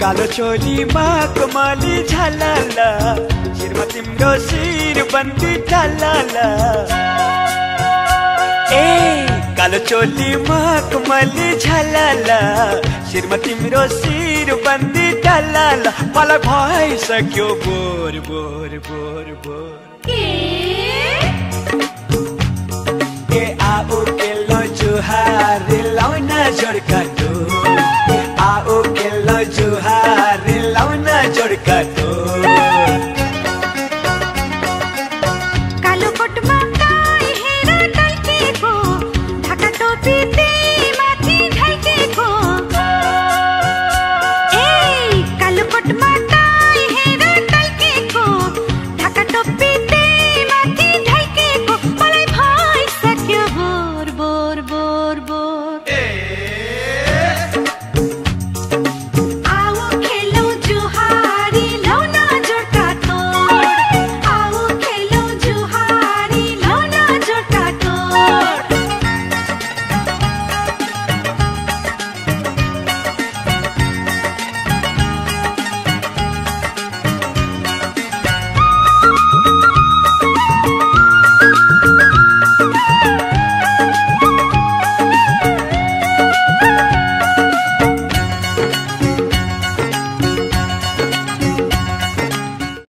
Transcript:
कालो चोलीमा कमली झलला शिरमा तिम्रो शिर बन्दी ढलला ए कालो चोलीमा कमली झलला शिरमा तिम्रो शिर बन्दी ढलला मलाई भइसक्यो बोर बोर बोर बोर ए आऊ के लो जुहार लाउन झड्का